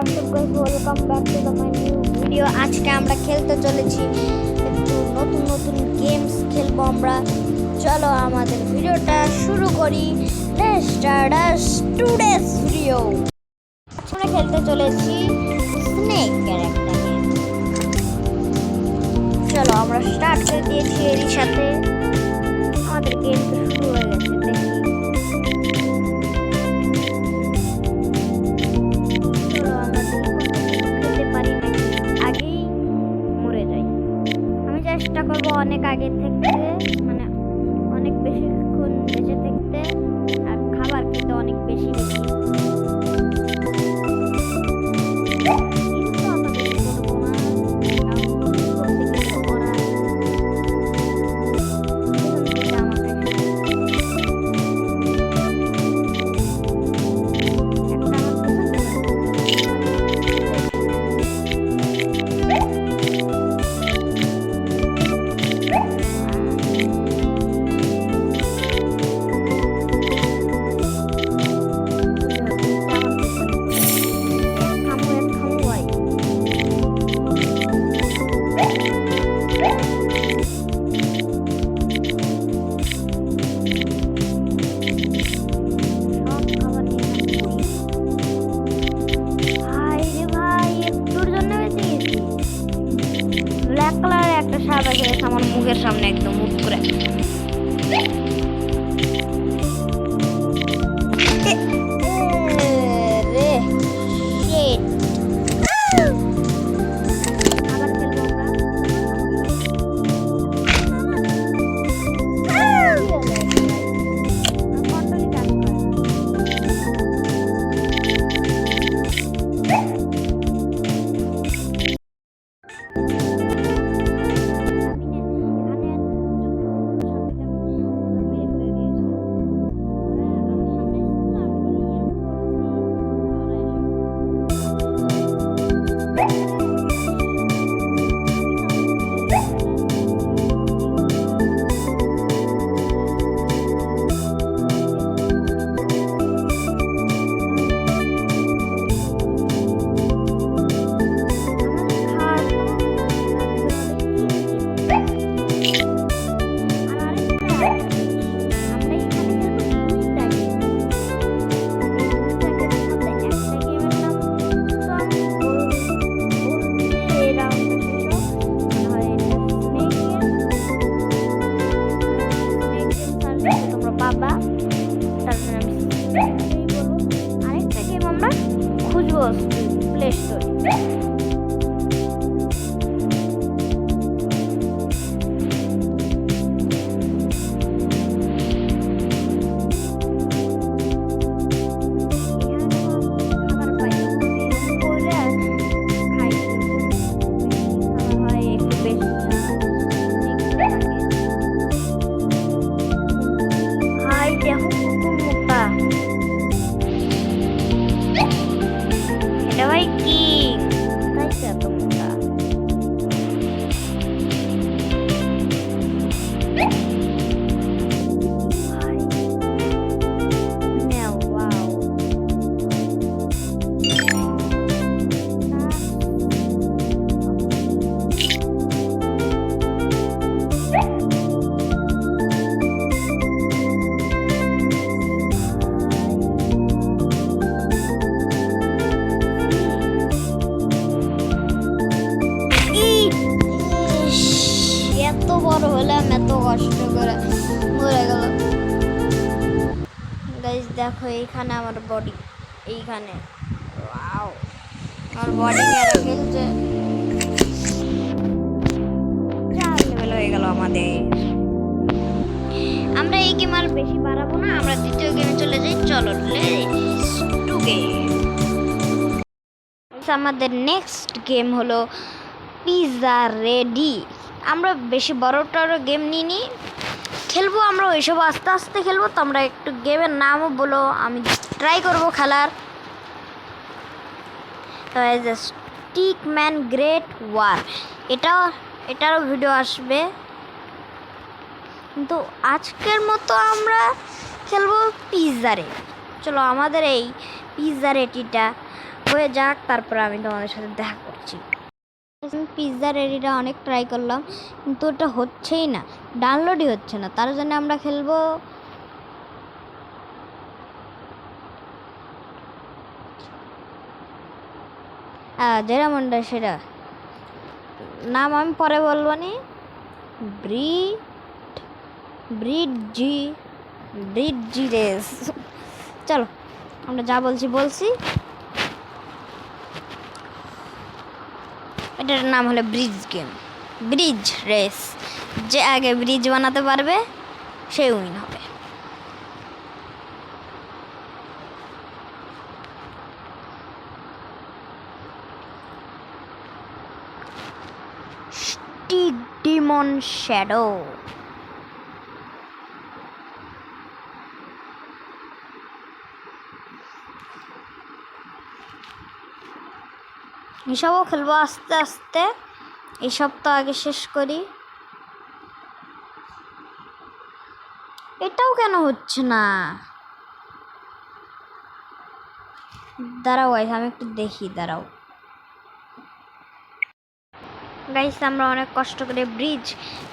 Welcome back to the my new video. আজকে আমরা খেলতে চলেছি একটু নতুন নতুন গেমস খেলবো আমরা। চলো আমাদের ভিডিওটা শুরু করি। Let's start our today's video. আমরা খেলতে চলেছি স্নেক ক্যারেক্টার গেম। চলো আমরা স্টার্ট করে দিয়েছি এর সাথে। আমাদের গেম শুরু হয়ে গেছে। চেষ্টা করবো অনেক আগে থেকে, মানে অনেক বেশিক্ষণ বেঁচে থাকতে আর খাবার খেতে অনেক বেশি বেশি। একটা সাদা গেছে আমার মুখের সামনে একদম মুখ করে। আরেকটা গেম আমরা খুঁজবো প্লে স্টোরে। ভাই কি তাই এত মোটা? বড় হলাম এত কষ্ট করে মরে গেল। গাইস দেখো এইখানে আমার বডি, এইখানে ওয়াও আমার বডি মেরে ফেলছে। 4 লেভেল হয়ে গেল আমাদের। আমরা এই গেম আর বেশি বাড়াবো না, আমরা দ্বিতীয় গেমে চলে যাই। চলো লেটস টু গেম। আমাদের নেক্সট গেম হলো পিৎজা রেডি। আমরা বেশি বড় গেম নিই খেলবো, আমরা ওইসব আস্তে আস্তে খেলবো। তো আমরা একটু গেমের নামও বলো, আমি ট্রাই করবো খেলার। তো age a stickman great war, এটারও ভিডিও আসবে। কিন্তু আজকের মতো আমরা খেলবো পিৎজা রেডি। চলো আমাদের এই পিৎজা রেডিটা হয়ে যাক, তারপর আমি তোমাদের সাথে দেখা করছি। পিৎজা রেডিটা অনেক ট্রাই করলাম, কিন্তু ওটা হচ্ছেই না, ডাউনলোডই হচ্ছে না। তার জন্য আমরা খেলবো যেমনটা সেটা নাম আমি পরে বলবো নি। ব্রিডজি রেস। চলো আমরা যা বলছি। এটার নাম হলো ব্রিজ রেস। যে আগে ব্রিজ বানাতে পারবে সে উইন হবে। Stick demon shadow. এসবও খেলবো আস্তে আস্তে, এই সপ্তাহ আগে শেষ করি। এটাও কেন হচ্ছে না? দাঁড়াও গাইস, আমি একটু দেখি, দাঁড়াও গাইস। আমরা অনেক কষ্ট করে ব্রিজ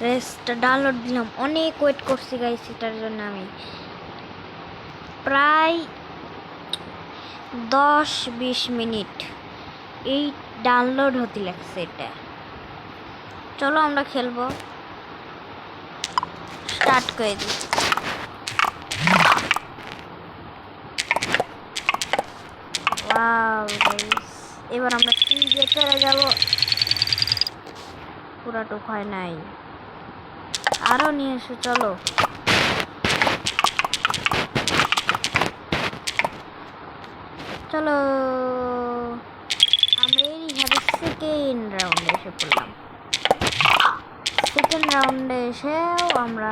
রেসটা ডাউনলোড দিলাম, অনেক ওয়েট করছি গাইস এটার জন্য। আমি প্রায় 10-20 মিনিট এই ডাউনলোড হতে লাগছে এটা। চলো আমরা খেলবো, স্টার্ট করে দিই। ওয়াও গাইস, এবার আমরা 3 চলে যাব। পুরাটুক হয় নাই, আরো নিয়ে এসো। চলো আমরা এইভাবে সেকেন্ড রাউন্ডে এসে পড়লাম। সেকেন্ড রাউন্ডে এসেও আমরা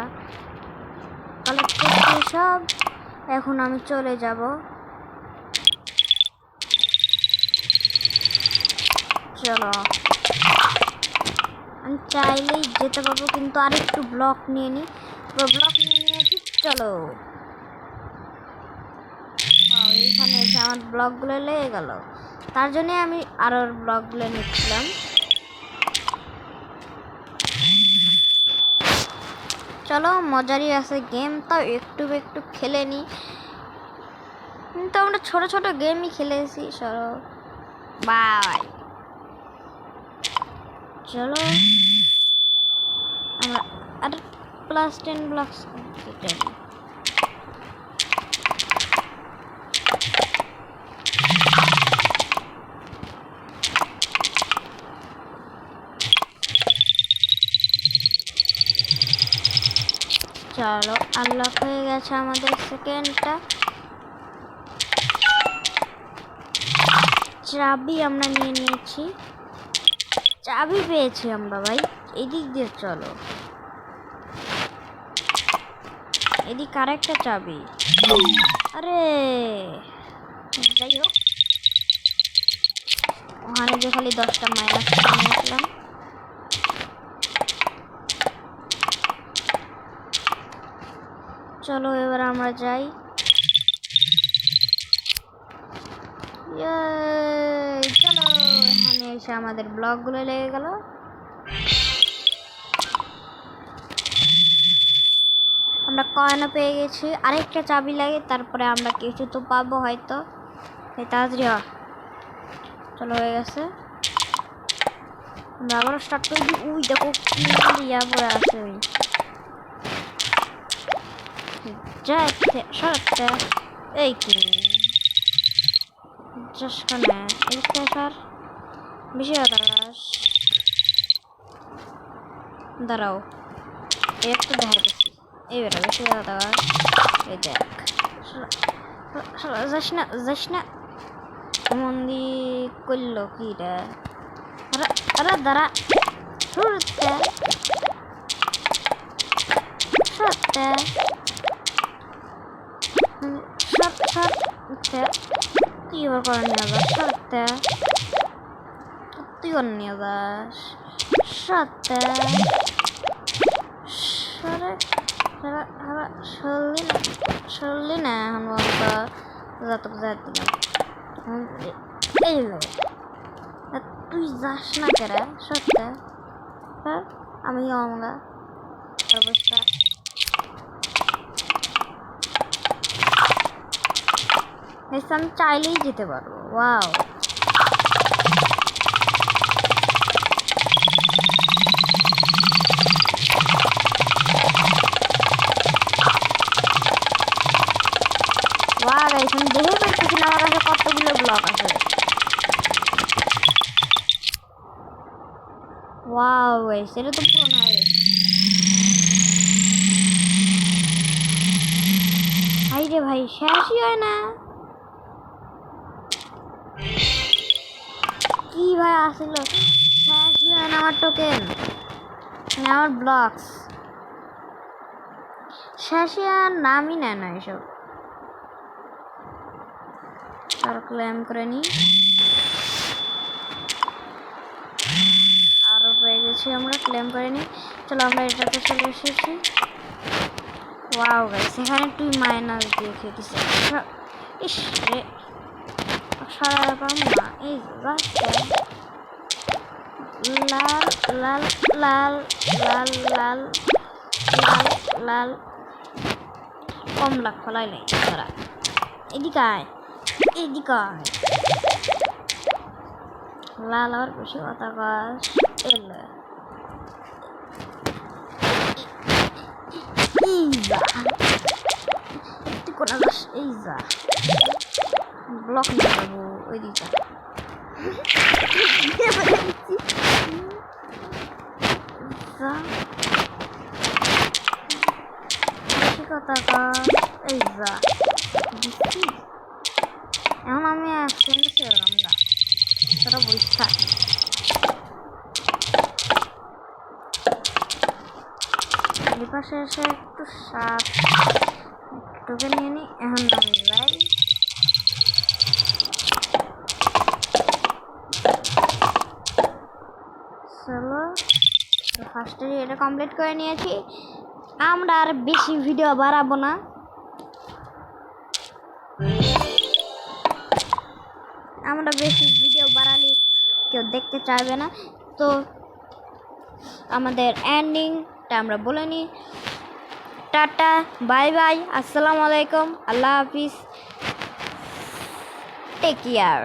কালেক্ট করছি সব। এখন আমি চলে যাব। চলো আমি চাইলেই যেতে পারবো, কিন্তু আরেকটু ব্লক নিয়ে নিই। নিয়েছি। চলো এইখানে এসে আমার ব্লকগুলো লেগে গেল, তার জন্য আমি আরো ব্লকগুলো নিচ্ছিলাম। চলো মজারই আছে গেম, তাও একটু খেলে নি। কিন্তু আমরা ছোট গেমই খেলেছি। চলো বাই। চলো আমরা আর +10 ব্লকস কেটে নিই। চলো আনলক হয়ে গেছে আমাদের সেকেন্ডটা। চাবি আমরা নিয়ে নিয়েছি, চাবি পেয়েছি আমরা ভাই। এদিক দিয়ে চলো, এদিক আরেকটা চাবি। আরে যাই হোক, ওখানে যে খালি 10টা মাইনাস নিয়ে আসলাম। চলো এবার আমরা যাই। চলো এখানে এসে আমাদের ব্লকগুলো লেগে গেল। আমরা কয়েনও পেয়ে গেছি, আরেকটা চাবি লাগে, তারপরে আমরা কিছু তো পাবো হয়তো। তাড়াতাড়ি চলো হয়ে গেছে। আমরা আবারও স্টার্ট করে দিই। উই দেখো কি ইয়া পড়ে আছে। ওই যাচ্ছে সরতে এই কি যশখানে এইটা স্যার বেশি বাতাস। দাঁড়াও একটু দেখা দিচ্ছি। এইবার বেশি বাতাস। এই দেখ যাস না মন্দি করলো কি রে? আরে দাঁড়া সরতে সরতে তুই এবার করে নিয়ে যাস সরতে, তুই করে নিয়ে যাস সরতে। সরলি না এখন বলতো যত দিলাম এই লো, তুই যাস না কেরা সত্যি? হ্যাঁ আমি আমরা অবস্থা আমি চাইলেই যেতে পারবো। ওয়াও, ওয়াও গাইস, আমি দেখে পাচ্ছি না আমার কাছে কতগুলো ব্লক আছে। ওয়াও গাইস, এটা তো পুরো না। ভাই রে ভাই, শেষই হয় না। কি ভাই আসলো, শেষই হয় না আমার টোকেন, আমার ব্লকস শেষে আর নামই নেয় না এসব। আর ক্লেম করে নি, আরো পেয়ে গেছি আমরা, ক্লেম করে নি। চলো আমরা এটাতে চলে এসেছি। ওয়াও গাইস, এখানে তুই মাইনাস দিয়ে খেতেছে। ইস রে, সারা পাম না। এই রাস্তা লাল লাল লাল লাল লাল লাল লাল কমলা খোলাই নাই তারা। এদিকে আয়, এদিকে আয়। লাল আর বেশি কথা গাছ এলে তুই কোন গাছ? এই যা ব্লক নিয়ে যাবো ওই দিকটা। কথা গাছ এই যা দিচ্ছি। এখন আমি অ্যাক্সিডেন্টে ছিলাম না, তোরা বলিস থাক। এই পাশে এসে একটু সাপ টোকে নিয়ে নি। এখন আমি যাই। চলো ফার্স্টে এটা কমপ্লিট করে নিয়েছি। আমরা আর বেশি ভিডিও বাড়াবো না। আমরা বেশি ভিডিও বাড়ালে কেউ দেখতে চাইবে না। তো আমাদের এন্ডিংটা আমরা বলে নিই। টাটা, বাই বাই, আসসালামু আলাইকুম, আল্লাহ হাফিজ, টেক কেয়ার।